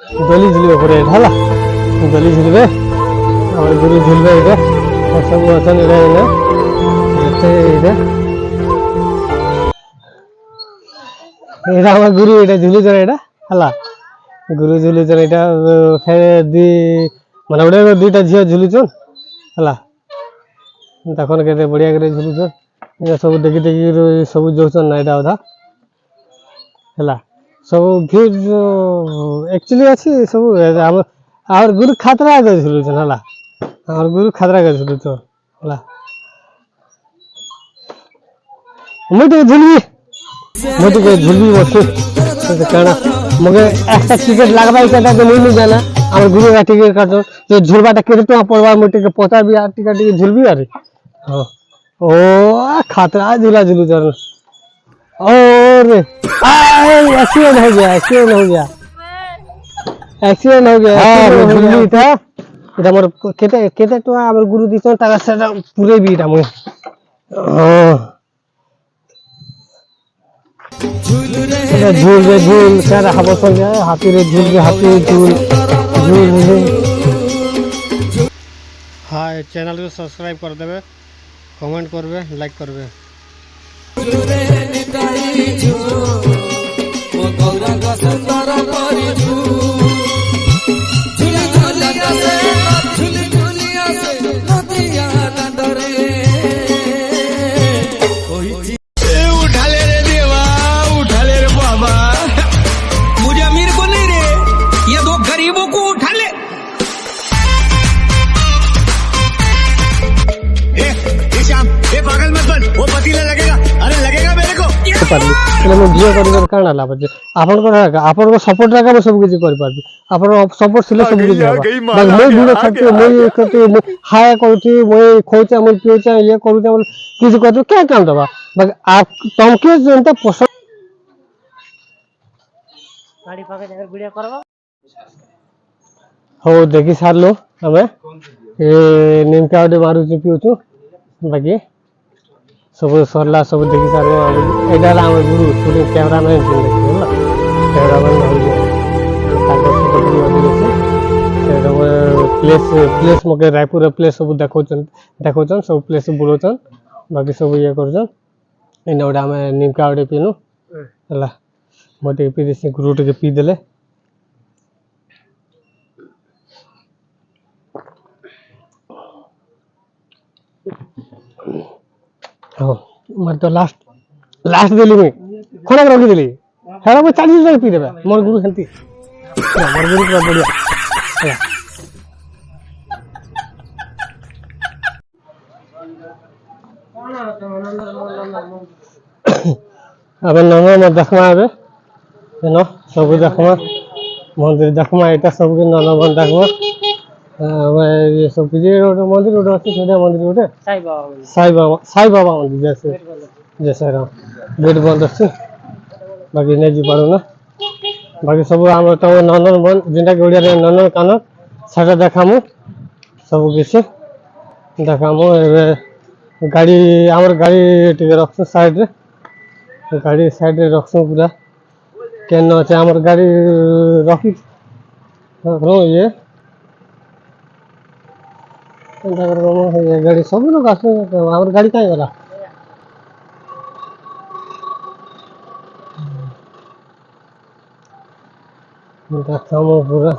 दली झुलबे पड़े हला दली झुलबे और गुरु झुलबे इधे सब असन इधे इधे जते इधे इधे गुरु इधे झुलु जरा इधे हला गुरु झुलु जरा इधे फेर दी माने उडे दुईटा झियो झुलु छन हला तखन केते बढ़िया करे झुलु छन ये सब देखि देखि सब जोछन ना इधे आधा हला सब भीड़ एक्चुअली अच्छी सब और गुरु खतरा कर झुलु छन हला और गुरु खतरा कर झुलु छन हला मुझे झुलबी बस काना मगे एक्स्ट्रा टिकट लागबाई कटा तो नहीं जाना और गुरु का टिकट काटो जो झुलबाटा केते टका पड़वा मोटे के 50 भी टिकट झुलबी अरे हां ओ खतरा झूला झुलु छन और एक्सीडेंट हो गया एक्सीडेंट हो गया हां झुलबी था इटा मोर केते केते तो हमर गुरु दिसन तारा से पूरे भी इटा मोर हां झूल सारा हवा चल गया हाथी रे झूल हां चैनल को सब्सक्राइब कर देबे कमेंट करबे लाइक करबे भिडियो कर काना लाभ जे आपन को सपोर्ट रखा मैं सब किसी कर पाबी आपन सपोर्ट सिले सब किसी बस मैं वीडियो छाड़ती मैं करती हाय करती मैं खोचा मैं पियोचा ये करूचा मैं किसी करतो क्या काम दबा बस आप तुमके जनता पसंद गाड़ी पाके जाकर वीडियो करबा हो देखि सारलो हमें ए निमका ओडे मारू पियोछु बाकी सब सरला सब देखि सारो एडा ला हम गुरु सुरे कैमरामैन छिन देखि होला कैमरामैन हो जे ताको सब वीडियो देखि प्लेस मके रायपुर प्लेस सब देखोचन सब प्लेस बुलोचन बाकी सब ये करचन इन ओडा में निमका ओडे पिनु होला मोटे पी देसी गुरु के पी देले हां मर तो लास्ट दिली में खोना रखी दिली हेरा मैं 40 रुपया पी देबे मोर गुरु हंती मोर गुरु पूरा बढ़िया अब नंगा में देखमा आबे न सब देखमा मंदिर देखमा एटा सब के नंगा में देखमा ये सब मंदिर रोड अच्छे छोटा मंदिर रोड साई बाबा मंदिर जैसे गेट बंद अच्छे बाकी नहीं जी पारू ना बाकी सब आम तो नंदन बन जिनटा ओडिया रे नंदन कानन साटा देखामु सब किसी देखामु गाड़ी आमर गाड़ी टिके रखसु साइड रे गाड़ी साइड रे रखसु पूरा केन अच्छे आमर गाड़ी रखी ये गाड़ी सब लोग आस गाड़ी कहीं गला पूरा